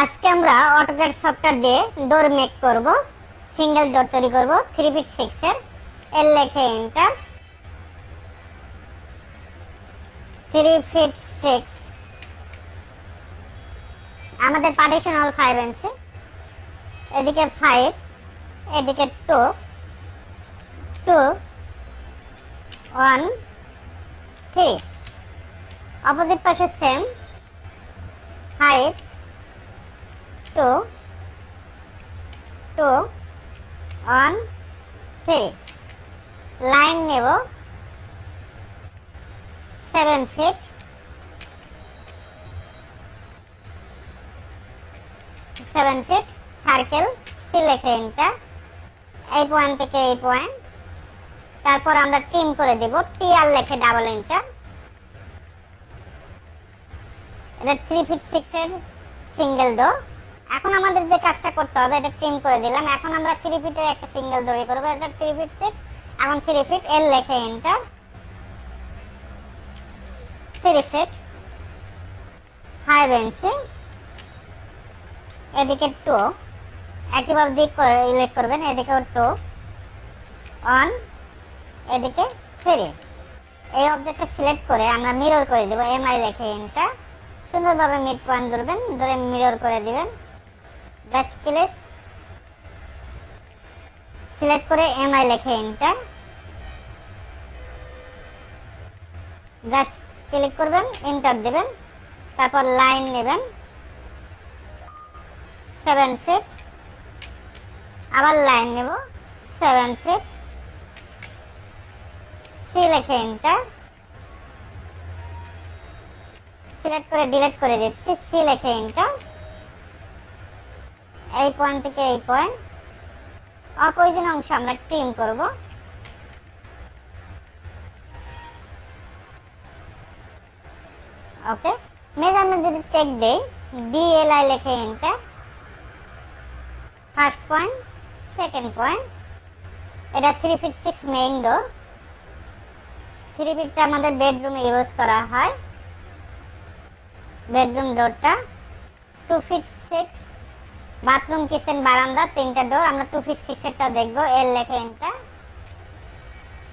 আজকে আমরা AutoCAD software দিয়ে ডোর মেক করব। সিঙ্গেল ডোর তৈরি করব 3 ফিট 6 এর। এল লিখে এন্টার। 3 ফিট 6 আমাদের পার্টিশন হল 5 ইঞ্চি। এদিকে 5, এদিকে 2, 2, 1, 3। অপোজিট পাশে সেম 5, 2, 2, 1, 3। লাইন নেব 7 ফিট, 7 ফিট সার্কেল সি লিখে এন্টার। এই পয়েন্ট থেকে এই পয়েন্ট, তারপর আমরা ট্রিম করে দেব টি আর লিখে ডাবল এন্টার। এটা 3 ফিট 6 এর সিঙ্গেল ডোর। এখন আমাদের যে কাজটা করতে হবে, এটা ট্রিম করে দিলাম। এখন আমরা 3 ফিটের একটা সিঙ্গেল ডোর করব। এটা 3 ফিট 6, এখন 3 ফিট এল লিখে এন্টার। 3 ফিট 5 ইঞ্চি, এদিকে 2, একইভাবে দিক করে ইলেক্ট করবেন। এদিকেও 2, 1, এদিকে 3। এই অবজেক্টটা সিলেক্ট করে আমরা মিরর করে দেব। এমআই লিখে এন্টার। সুন্দরভাবে মিড পয়েন্ট ধরবেন, ধরে মিরর করে দিবেন। জাস্ট ক্লিক, সিলেক্ট করে এমআই লিখে এন্টার। জাস্ট ক্লিক করবেন, এন্টার দিবেন। তারপর লাইন নেবেন 7 ফিট, আবার লাইন নেব 7 ফিট, সি লিখে এন্টার। সিলেক্ট করে ডিলিট করে দিচ্ছি, সি লিখে এন্টার। এই পয়েন্ট থেকে এই পয়েন্ট অপ্রয়োজনীয় অংশ আমরা ট্রিম করব। ওকে, মেজারমেন্ট যদি চেক দেই, ডিএলআই লিখে enter. First point, second point. এটা 3 ফিট 6 মেইন ডোর। 3 ফিটটা আমাদের বেডরুমে ইউজ করা হয়। বেডরুম ডোরটা 2 ফিট 6, বাথরুম কিচেন বারান্দা 3টা ডোর। আমরা 2 ফিট 6 এরটা দেখব। এল লিখে এন্টার।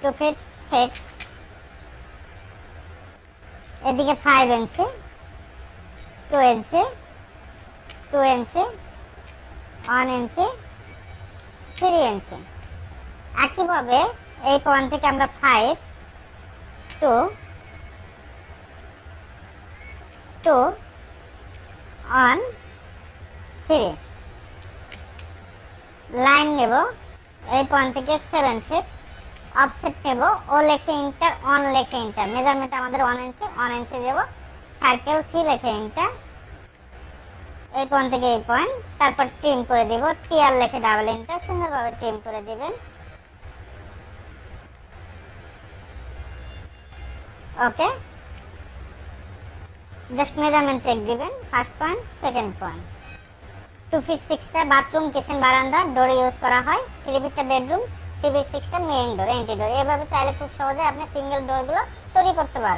2 ফিট 6, এদিকে 5 ইঞ্চি, 2 ইঞ্চি, 2 ইঞ্চি, 1 ইঞ্চি, 3 ইঞ্চি। একইভাবে এই পয়েন্ট থেকে আমরা 5, 2, 2, 1, 3 লাইন নেব। এই পয়েন্ট থেকে 7 ফিট অফসেট নেব। ও লিখে এন্টার, অন লিখে এন্টার। মেজারমেন্ট আমাদের 1 ইঞ্চি, 1 ইঞ্চি দেব। সার্কেল সি লিখে এন্টার। এই পয়েন্ট থেকে এই পয়েন্ট, তারপর ট্রিম করে দেব। টি আর লিখে ডাবল এন্টার। সুন্দরভাবে ট্রিম করে দিবেন। ওকে, জাস্ট মেজারমেন্ট চেক দিবেন। First point, second point. 2 feet 6টা বাথরুম কিচেন বারান্দা ডোর ইউজ করা হয়। 3 ফিটটা বেডরুম, 3 ফিট 6টা মেইন ডোর, এন্ট্রি ডোর। এভাবে চাইলে খুব সহজে আপনি সিঙ্গেল ডোরগুলো তৈরি করতে পারবেন।